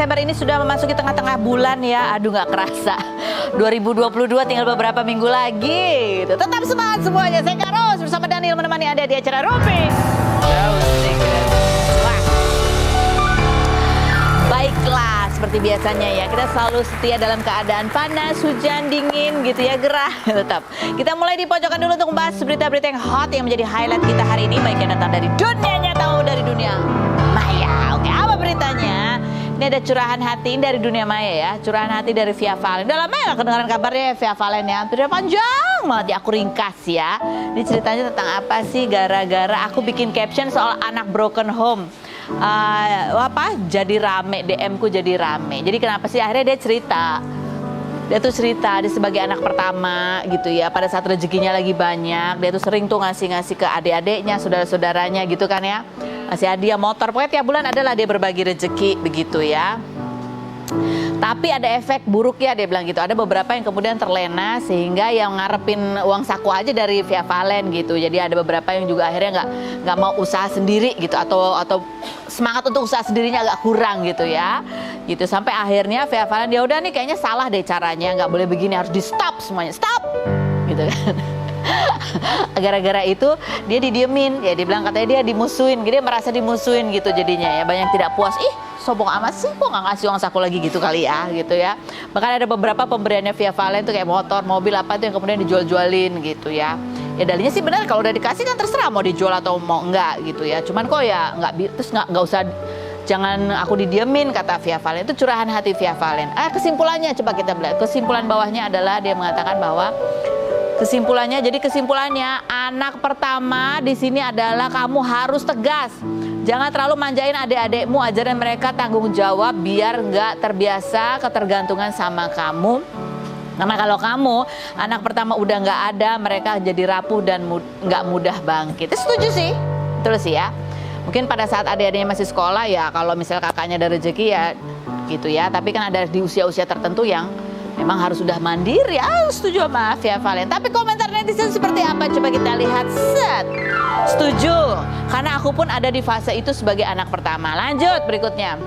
Desember ini sudah memasuki tengah-tengah bulan ya. Aduh nggak kerasa. 2022 tinggal beberapa minggu lagi. Tetap semangat semuanya. Saya Kak Ros bersama Daniel menemani Anda di acara Rupi. Baiklah, seperti biasanya ya, kita selalu setia dalam keadaan panas, hujan, dingin gitu ya, gerah. Tetap. Kita mulai di pojokan dulu untuk membahas berita-berita yang hot yang menjadi highlight kita hari ini, baik yang datang dari dunia nyata maupun dari dunia maya. Oke, apa beritanya? Ini ada curahan hati dari dunia maya ya, curahan hati dari Via Valen. Udah lama ya gak kedengaran kabarnya ya Via Valen ya, hampir panjang banget ya, aku ringkas ya. Ini ceritanya tentang apa sih, gara-gara aku bikin caption soal anak broken home. Jadi rame, DM ku jadi rame. Jadi kenapa sih akhirnya dia tuh cerita dia sebagai anak pertama gitu ya, pada saat rezekinya lagi banyak dia tuh sering tuh ngasih ke adik-adiknya, saudara-saudaranya gitu kan ya, ngasih hadiah motor, pokoknya tiap bulan adalah dia berbagi rezeki begitu ya. Tapi ada efek buruk ya, dia bilang gitu. Ada beberapa yang kemudian terlena sehingga yang ngarepin uang saku aja dari Via Valen gitu. Jadi ada beberapa yang juga akhirnya nggak mau usaha sendiri gitu, atau semangat untuk usaha sendirinya agak kurang gitu ya. Gitu sampai akhirnya Via Valen dia udah nih kayaknya salah deh caranya, nggak boleh begini, harus di stop semuanya, stop gitu kan. Gara-gara itu dia didiemin ya, dia bilang katanya dia dimusuhin, dia merasa dimusuhin gitu jadinya ya, banyak tidak puas, sombong amat sih, kok nggak ngasih uang saku lagi gitu kali ya, gitu ya. Bahkan ada beberapa pemberiannya Via Valen tuh kayak motor, mobil apa tuh yang kemudian dijual-jualin gitu ya. Ya dalilnya sih benar, kalau udah dikasih kan terserah mau dijual atau mau enggak gitu ya. Cuman kok ya nggak usah, jangan aku didiemin kata Via Valen. Itu curahan hati Via Valen. Kesimpulannya coba kita lihat. Kesimpulan bawahnya adalah dia mengatakan bahwa kesimpulannya anak pertama di sini adalah kamu harus tegas. Jangan terlalu manjain adik-adikmu, ajarin mereka tanggung jawab biar nggak terbiasa ketergantungan sama kamu. Karena kalau kamu anak pertama udah nggak ada, mereka jadi rapuh dan nggak mudah bangkit. Setuju sih, betul sih ya. Mungkin pada saat adik-adiknya masih sekolah ya, kalau misal kakaknya ada rezeki ya gitu ya. Tapi kan ada di usia-usia tertentu yang memang harus sudah mandiri. Setuju sama Via Valen. Tapi komentar netizen seperti apa? Coba kita lihat. Setuju, karena aku pun ada di fase itu sebagai anak pertama. Lanjut berikutnya.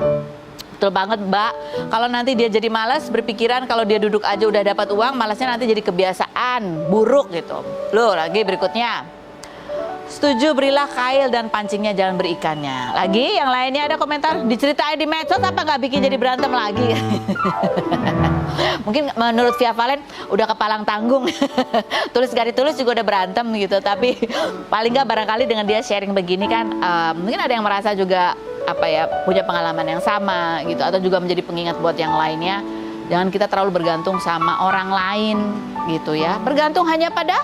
Betul banget Mbak. Kalau nanti dia jadi malas, berpikiran kalau dia duduk aja udah dapat uang, malasnya nanti jadi kebiasaan buruk gitu. Loh, lagi berikutnya. Setuju, berilah kail dan pancingnya, jangan berikannya. Lagi yang lainnya ada komentar, diceritain di medsos apa nggak bikin jadi berantem lagi. Mungkin menurut Via Valen udah kepalang tanggung. Tulis gak ditulis juga udah berantem gitu. Tapi paling nggak barangkali dengan dia sharing begini kan, mungkin ada yang merasa juga punya pengalaman yang sama gitu, atau juga menjadi pengingat buat yang lainnya. Jangan kita terlalu bergantung sama orang lain gitu ya. Bergantung hanya pada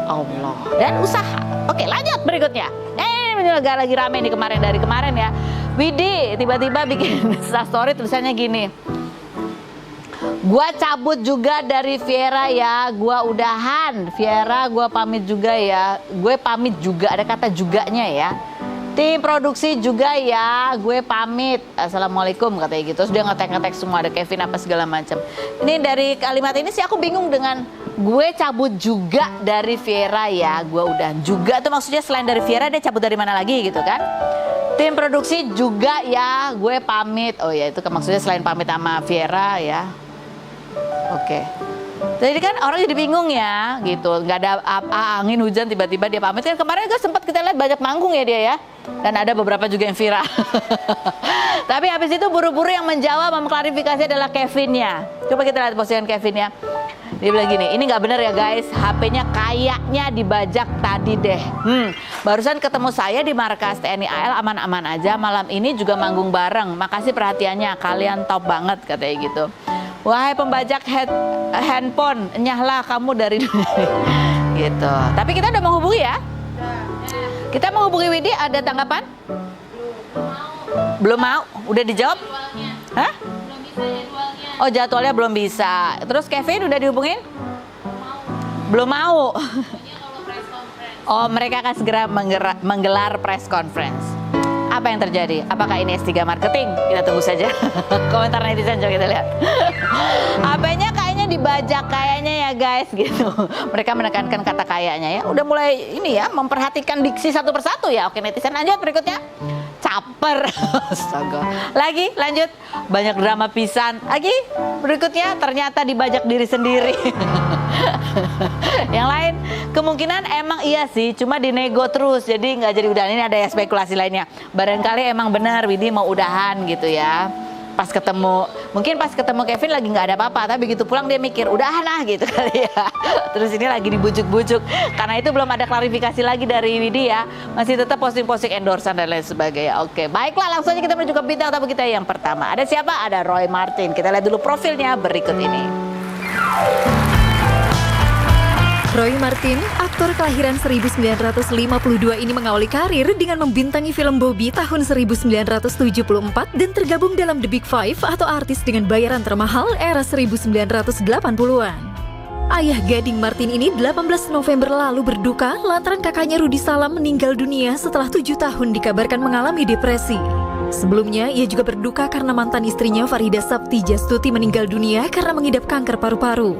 Allah dan usaha. Oke, lanjut berikutnya. Ini juga lagi rame nih dari kemarin ya. Widi tiba-tiba bikin story tulisannya gini. Gua cabut juga dari Viera ya, gua udahan. Viera gua pamit juga ya. Gue pamit juga, ada kata juganya ya. Tim produksi juga ya, gue pamit. Assalamualaikum katanya gitu. Terus dia ngetek semua, ada Kevin apa segala macam. Ini dari kalimat ini sih aku bingung dengan gue cabut juga dari Viera ya, gue udah juga tuh maksudnya selain dari Viera dia cabut dari mana lagi gitu kan? Tim produksi juga ya, gue pamit. Oh ya itu maksudnya selain pamit sama Viera ya. Oke. Jadi kan orang jadi bingung ya gitu, nggak ada angin hujan tiba-tiba dia pamit kan. Kemarin kan sempat kita lihat banyak manggung ya dia ya, dan ada beberapa juga yang viral. Tapi habis itu buru-buru yang menjawab mengklarifikasi adalah Kevinnya. Coba kita lihat postingan Kevin ya. Dia bilang gini, ini nggak benar ya guys, HP-nya kayaknya dibajak tadi deh. Barusan ketemu saya di markas TNI AL, aman-aman aja. Malam ini juga manggung bareng. Makasih perhatiannya, kalian top banget katanya gitu. Wahai pembajak handphone, nyahlah kamu dari gitu. Tapi kita udah menghubungi ya. Kita menghubungi Widi, ada tanggapan? Belum mau. Udah dijawab? Hah? Belum bisa jadwalnya. Oh jadwalnya belum bisa. Terus Kevin udah dihubungin? Belum mau. Oh mereka akan segera menggelar press conference. Apa yang terjadi? Apakah ini S3 marketing? Kita tunggu saja. Komentar netizen coba kita lihat. HP-nya kayaknya dibajak kayaknya ya guys gitu. Mereka menekankan kata kayaknya ya. Udah mulai ini ya memperhatikan diksi satu persatu ya. Oke netizen lanjut berikutnya. caper. Astaga. Lagi lanjut, banyak drama pisan. Lagi berikutnya ternyata dibajak diri sendiri. Yang lain kemungkinan emang iya sih, cuma dinego terus, jadi nggak jadi udahan. Ini ada ya spekulasi lainnya. Barangkali emang benar Widi mau udahan gitu ya. Pas ketemu, mungkin pas ketemu Kevin lagi nggak ada apa-apa, tapi begitu pulang dia mikir udahan ah gitu kali ya. Terus ini lagi dibujuk-bujuk, karena itu belum ada klarifikasi lagi dari Widi ya. Masih tetap posting-posting endorsan dan lain sebagainya. Oke, baiklah, langsung aja kita menuju ke bintang tamu kita yang pertama. Ada siapa? Ada Roy Martin. Kita lihat dulu profilnya berikut ini. Roy Martin, aktor kelahiran 1952 ini mengawali karir dengan membintangi film Bobby tahun 1974 dan tergabung dalam The Big Five atau artis dengan bayaran termahal era 1980-an. Ayah Gading Martin ini 18 November lalu berduka lantaran kakaknya Rudy Salam meninggal dunia setelah 7 tahun dikabarkan mengalami depresi. Sebelumnya, ia juga berduka karena mantan istrinya Farida Sapti Jastuti meninggal dunia karena mengidap kanker paru-paru.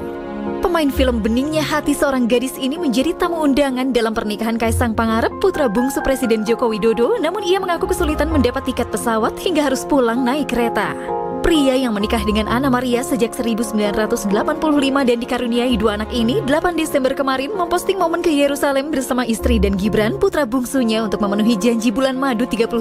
Pemain film Beningnya Hati Seorang Gadis ini menjadi tamu undangan dalam pernikahan Kaisang Pangarep, putra bungsu Presiden Joko Widodo, namun ia mengaku kesulitan mendapat tiket pesawat hingga harus pulang naik kereta. Pria yang menikah dengan Anna Maria sejak 1985 dan dikaruniai 2 anak ini 8 Desember kemarin memposting momen ke Yerusalem bersama istri dan Gibran, putra bungsunya, untuk memenuhi janji bulan madu 38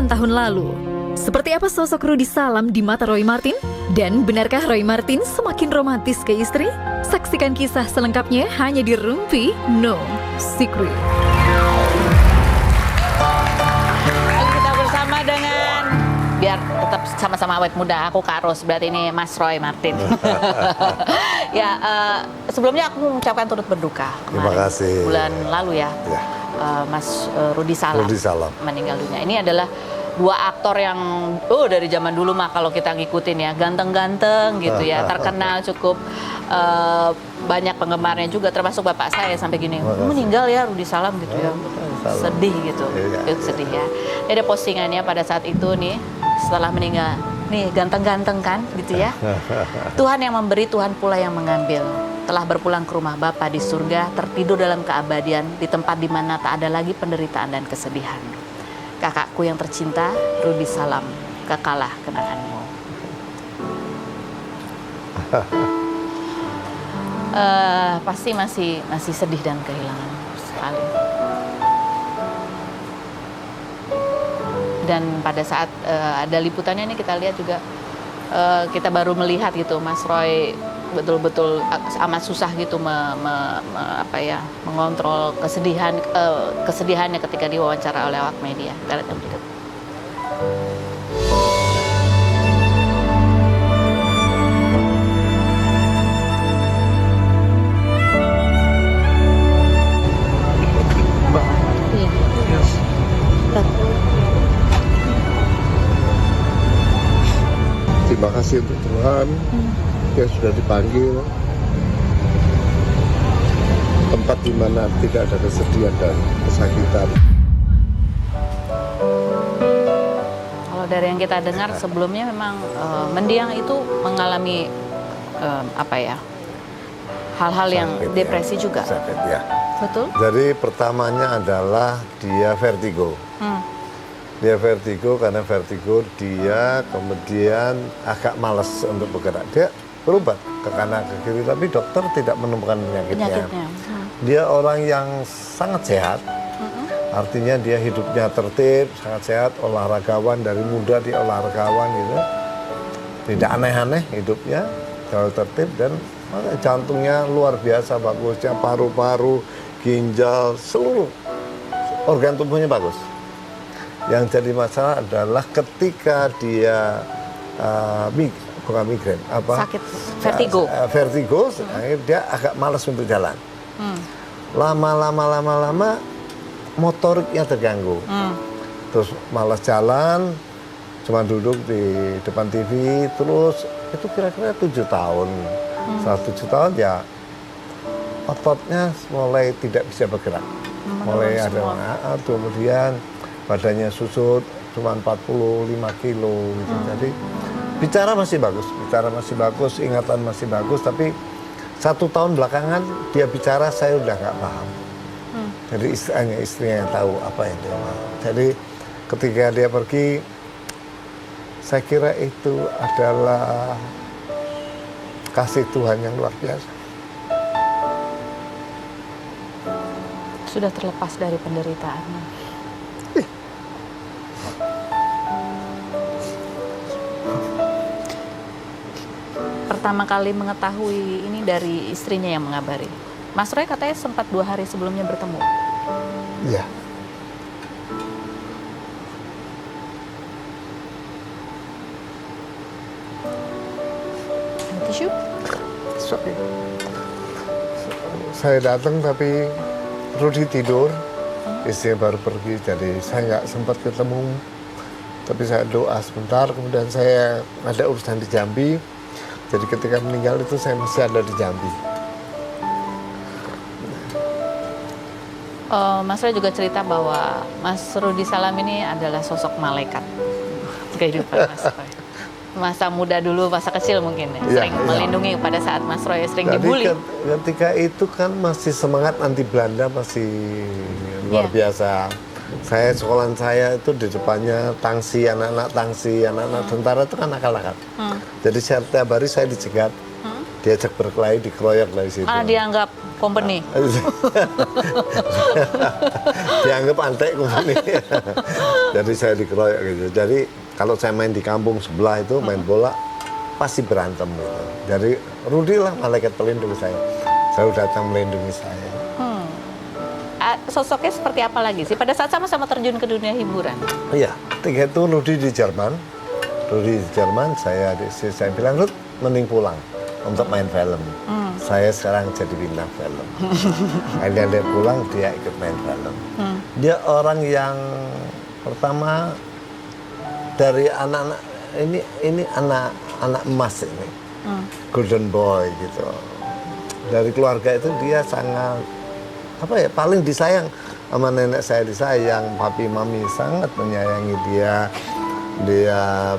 tahun lalu. Seperti apa sosok Rudy Salam di mata Roy Martin? Dan benarkah Roy Martin semakin romantis ke istri? Saksikan kisah selengkapnya hanya di Rumpi No Secret. Kita bersama dengan, biar tetap sama-sama awet muda, aku Karos, berarti ini Mas Roy Martin. Ya, sebelumnya aku mengucapkan turut berduka kemarin. Terima kasih. Bulan lalu ya, Mas Rudy Salam meninggal dunia. Ini adalah 2 aktor yang dari zaman dulu mah kalau kita ngikutin ya, ganteng-ganteng gitu ya, terkenal, cukup banyak penggemarnya juga, termasuk bapak saya sampai gini, meninggal ya Rudy Salam gitu ya, sedih gitu, sedih ya. Ada postingannya pada saat itu nih, setelah meninggal, nih ganteng-ganteng kan gitu ya. Tuhan yang memberi, Tuhan pula yang mengambil. Telah berpulang ke rumah Bapa di surga, tertidur dalam keabadian di tempat di mana tak ada lagi penderitaan dan kesedihan. Kakakku yang tercinta, Rudy Salam, kekalah kenanganmu. Pasti masih sedih dan kehilangan sekali. Dan pada saat ada liputannya ini kita lihat juga, kita baru melihat gitu Mas Roy betul-betul amat susah gitu mengontrol kesedihannya ketika diwawancara oleh awak media. Kita lihat yang berikut. Terima kasih untuk Tuhan yang sudah dipanggil tempat di mana tidak ada kesedihan dan kesakitan. Kalau dari yang kita dengar sebelumnya memang mendiang itu mengalami hal-hal yang depresi juga. Sakit, ya. Betul? Jadi pertamanya adalah dia vertigo. Dia vertigo, karena vertigo dia kemudian agak malas untuk bergerak. Dia berobat ke kanan ke kiri, tapi dokter tidak menemukan penyakitnya. Dia orang yang sangat sehat, artinya dia hidupnya tertib, sangat sehat, olahragawan, dari muda dia olahragawan gitu. Tidak aneh-aneh hidupnya, selalu tertib, dan jantungnya luar biasa bagusnya, paru-paru, ginjal, seluruh organ tubuhnya bagus. Yang jadi masalah adalah ketika dia bukan migrain, sakit vertigo. Vertigo, dia agak malas untuk jalan. Lama motoriknya terganggu. Terus malas jalan, cuma duduk di depan TV terus. Itu kira-kira 7 tahun. Setelah 7 tahun ya ototnya mulai tidak bisa bergerak. Mulai ada, kemudian badannya susut, cuma 45 kilo gitu. Jadi bicara masih bagus, ingatan masih bagus, tapi 1 tahun belakangan dia bicara saya udah nggak paham. Jadi istrinya yang tahu apa yang dia mau. Jadi ketika dia pergi, saya kira itu adalah kasih Tuhan yang luar biasa. Sudah terlepas dari penderitaannya. Pertama kali mengetahui ini dari istrinya yang mengabari. Mas Roy katanya sempat 2 hari sebelumnya bertemu. Iya. Ada tisu? Sorry. Saya datang tapi Rudi tidur, istrinya baru pergi, jadi saya nggak sempat ketemu. Tapi saya doa sebentar, kemudian saya ada urusan di Jambi. Jadi ketika meninggal itu saya masih ada di Jambi. Mas Roy juga cerita bahwa Mas Rudi Salam ini adalah sosok malaikat kehidupan Mas Roy. Masa muda dulu, masa kecil mungkin ya, sering melindungi pada saat Mas Roy sering dibully. Ketika itu kan masih semangat anti Belanda, masih luar biasa. Saya sekolahan saya itu di depannya tangsi, anak-anak tangsi, anak-anak tentara itu kan nakal-nakal. Jadi setiap hari saya dicegat, diajak berkelahi, dikeroyok dari situ. Malah dianggap company. Dianggap antek company. Jadi saya dikeroyok gitu. Jadi kalau saya main di kampung sebelah itu main bola pasti berantem gitu. Jadi Rudi lah malaikat pelindung saya. Selalu datang melindungi saya. Sosoknya seperti apa lagi sih? Pada saat sama-sama terjun ke dunia hiburan. Iya, ketika itu Rudi di Jerman. Saya bilang, Rud, mending pulang untuk main film. Saya sekarang jadi bintang film. Akhirnya dia pulang, dia ikut main film. Dia orang yang pertama dari anak-anak ini anak emas ini, golden boy gitu. Dari keluarga itu dia sangat paling disayang sama nenek saya, disayang, papi mami sangat menyayangi dia. Dia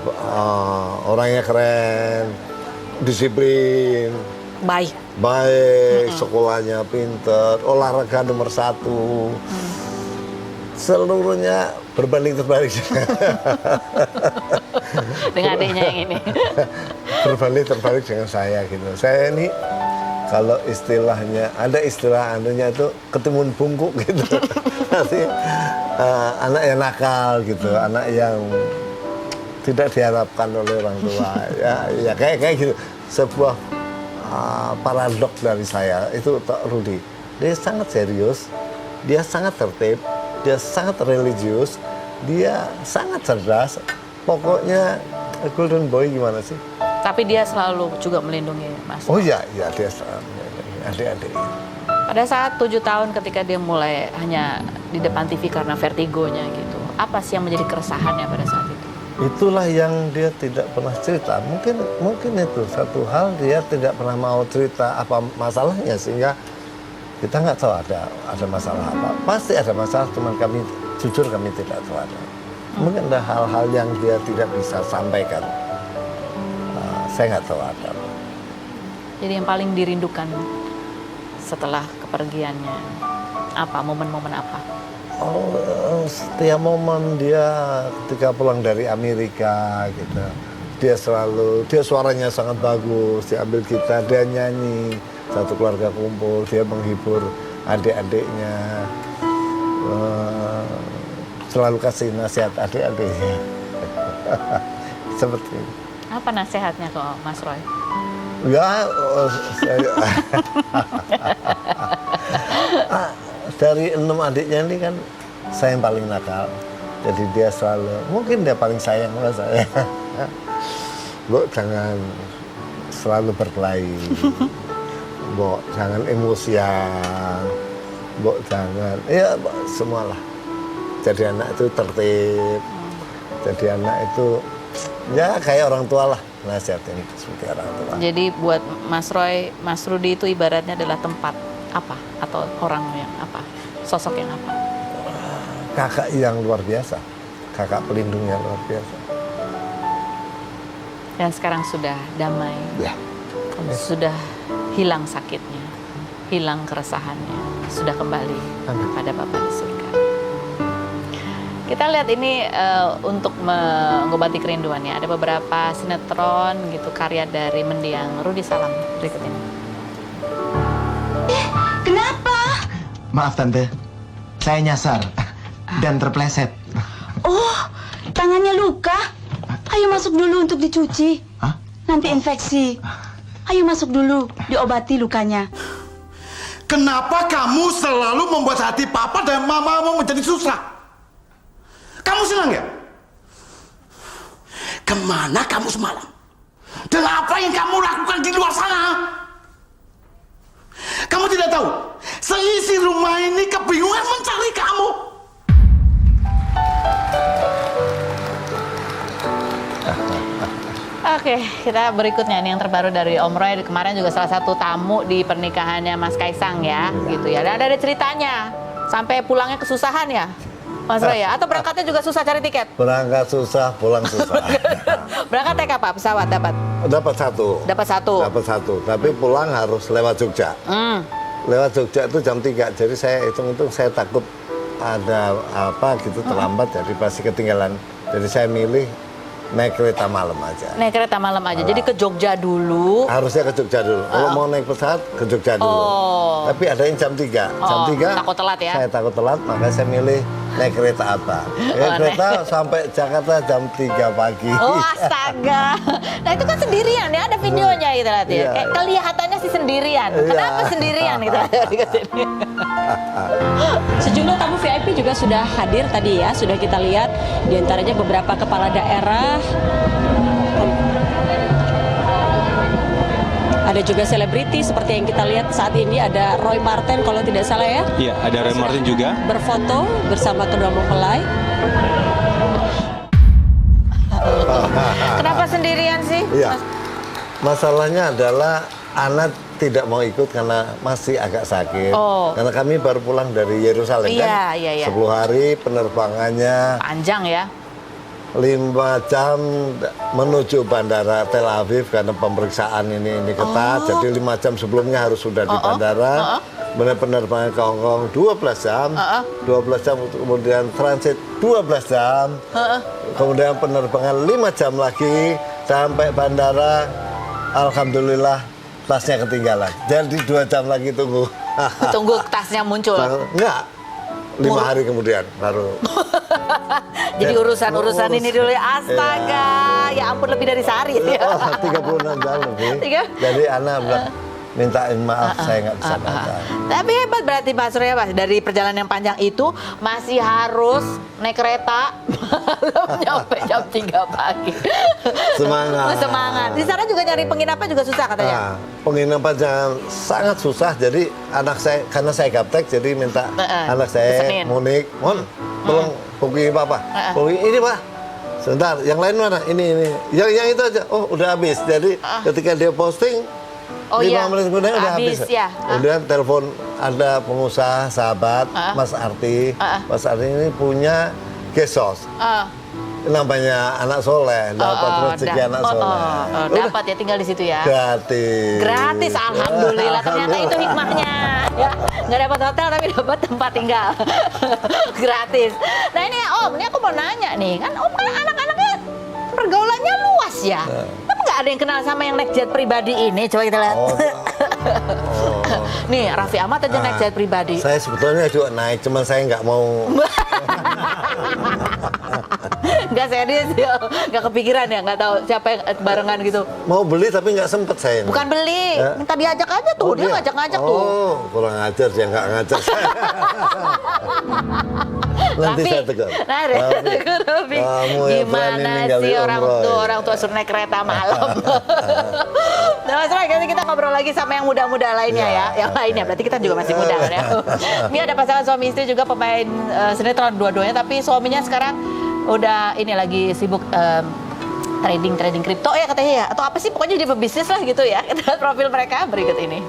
orangnya keren, disiplin, Baik. sekolahnya pinter, olahraga nomor 1. Seluruhnya berbanding terbalik Dengan adiknya yang ini. berbanding terbalik dengan saya gitu. Saya ini kalau istilahnya ada istilah anunya itu ketimun bungkuk gitu. Anak yang nakal gitu, anak yang tidak diharapkan oleh orang tua. Ya kayak gitu. Sebuah paradok dari saya itu Rudi. Dia sangat serius, dia sangat tertib, dia sangat religius, dia sangat cerdas. Pokoknya golden boy gimana sih? Tapi dia selalu juga melindungi Mas. Oh iya, dia selalu melindungi adik-adik. Pada saat 7 tahun ketika dia mulai hanya di depan TV karena vertigonya gitu. Apa sih yang menjadi keresahannya pada saat itu? Itulah yang dia tidak pernah cerita. Mungkin itu satu hal, dia tidak pernah mau cerita apa masalahnya, sehingga kita nggak tahu ada masalah apa. Pasti ada masalah, cuman kami jujur kami tidak tahu ada. Mungkin ada hal-hal yang dia tidak bisa sampaikan. Saya nggak tahu ada. Jadi yang paling dirindukan setelah kepergiannya apa? Momen-momen apa? Setiap momen dia ketika pulang dari Amerika gitu, dia suaranya sangat bagus, dia ambil gitar, dia nyanyi, satu keluarga kumpul, dia menghibur adik-adiknya, selalu kasih nasihat adik-adiknya. Seperti itu. Apa nasihatnya ke Mas Roy? Dari 6 adiknya ini kan saya yang paling nakal. Jadi dia selalu, mungkin dia paling sayang sama saya. Bu, jangan selalu berkelahi. Bu, jangan emosian. Bu, jangan, semualah. Jadi anak itu tertib. Jadi anak itu, ya kayak orang tua lah. Nasihatin seperti orang tua. Jadi buat Mas Roy, Mas Rudi itu ibaratnya adalah tempat apa? Atau orang yang apa? Sosok yang apa? Kakak yang luar biasa. Kakak pelindung yang luar biasa. Dan sekarang sudah damai. Ya. Sudah hilang sakitnya. Hilang keresahannya. Sudah kembali pada Bapa di surga. Kita lihat ini untuk mengobati kerinduan ya. Ada beberapa sinetron gitu karya dari mendiang Rudy Salam berikut ini. Kenapa? Maaf Tante, saya nyasar dan terpleset. Oh, tangannya luka. Ayo masuk dulu untuk dicuci. Hah? Nanti infeksi. Ayo masuk dulu, diobati lukanya. Kenapa kamu selalu membuat hati papa dan mamamu menjadi susah? Kamu senang ya? Kemana kamu semalam? Dan apa yang kamu lakukan di luar sana? Kamu tidak tahu, seisi rumah ini kebingungan mencari kamu. Oke, kita berikutnya nih yang terbaru dari Om Roy. Kemarin juga salah satu tamu di pernikahannya Mas Kaisang ya, gitu ya. Dan ada ceritanya, sampai pulangnya kesusahan ya, Mas Roy ya? Atau berangkatnya juga susah cari tiket? Berangkat susah, pulang susah. Berangkat naik apa? Pesawat dapat? Dapat satu. Dapat satu. Dapat satu, tapi pulang harus lewat Jogja. Lewat Jogja itu jam 3, jadi saya hitung-hitung saya takut ada apa gitu terlambat, jadi pasti ketinggalan. Jadi saya milih naik kereta malam aja. Naik kereta malam aja, jadi ke Jogja dulu. Harusnya ke Jogja dulu. Kalau mau naik pesawat ke Jogja dulu. Oh. Tapi ada yang jam 3. Jam 3 takut telat ya? Saya takut telat, maka saya milih naik kereta apa. Kereta sampai Jakarta jam 3 pagi. Oh astaga. Nah itu kan sendirian ya, ada videonya gitu lah ya. Iya. Kayak kelihatannya sih sendirian. Kenapa Iya. sendirian gitu? Sejumlah tamu VIP juga sudah hadir tadi ya, sudah kita lihat diantaranya beberapa kepala daerah, ada juga selebriti seperti yang kita lihat saat ini, ada Roy Marten kalau tidak salah ya. Iya, ada Roy Marten juga. Berfoto bersama kedua mempelai. Kenapa sendirian sih? Iya. Masalahnya adalah anak tidak mau ikut karena masih agak sakit. Oh. Karena kami baru pulang dari Yerusalem Iya, kan. iya, iya. 10 hari penerbangannya Panjang ya. 5 jam menuju bandara Tel Aviv karena pemeriksaan ini ketat. Jadi 5 jam sebelumnya harus sudah di bandara. Benar penerbangan ke Hong Kong 12 jam. 12 jam kemudian transit 12 jam. Kemudian penerbangan 5 jam lagi sampai bandara. Alhamdulillah tasnya ketinggalan. Jadi 2 jam lagi tunggu. Tunggu tasnya muncul. Enggak. 5 hari kemudian baru. Jadi urusan-urusan ini dulu ya. Astaga, ya ampun lebih dari sehari ya. 36 jam lebih. Jadi anak bilang mintain maaf saya nggak bisa datang. Tapi hebat berarti Pak Surya Mas, dari perjalanan yang panjang itu masih harus naik kereta malam nyampe jam 3 pagi. Semangat. Semangat. Di sana juga nyari penginapan juga susah katanya. Nah, penginapan jangan sangat susah. Jadi anak saya, karena saya gaptek, jadi minta anak saya pesenin. Monik, tolong booking papa. Booking ini pak. Sebentar, yang lain mana? Ini. Yang itu aja. Oh, udah habis. Jadi ketika dia posting, 5 menit kemudian udah habis. Ya. Kemudian telepon ada pengusaha sahabat Mas Arti. Mas Arti ini punya Gesos. Namanya anak soleh, dapat rezeki anak soleh. Dapat ya, tinggal di situ ya. Gratis. Gratis, alhamdulillah. Ternyata itu hikmahnya. Ya, nggak dapat hotel tapi dapat tempat tinggal. Gratis. Nah ini Om, ini aku mau nanya nih, kan Om kan anak-anaknya pergaulannya luas ya. Tapi nggak ada yang kenal sama yang naik jet pribadi ini. Coba kita lihat. Nih Raffi Ahmad aja naik jet pribadi. Saya sebetulnya juga naik, cuman saya nggak mau. Nggak serius ya, nggak kepikiran ya, nggak tahu siapa yang barengan gitu. Mau beli tapi nggak sempet saya. Bukan beli, minta diajak aja tuh, dia ngajak-ngajak tuh. Oh, kurang ajar dia nggak ngajak saya. Nanti saya tegur. Raffi, kamu yang berani gimana ninggalin sih Om Roy? orang tua suruh naik kereta malam. Nah Mas Roy, nanti kita ngobrol lagi sama yang muda-muda lainnya ya. Yang lainnya, berarti kita juga masih muda kan ya. Ini ada pasangan suami istri juga pemain sinetron dua-duanya, tapi suaminya sekarang udah ini lagi sibuk trading kripto ya katanya ya, atau apa sih, pokoknya jadi pebisnis lah gitu ya. Kita lihat profil mereka berikut ini.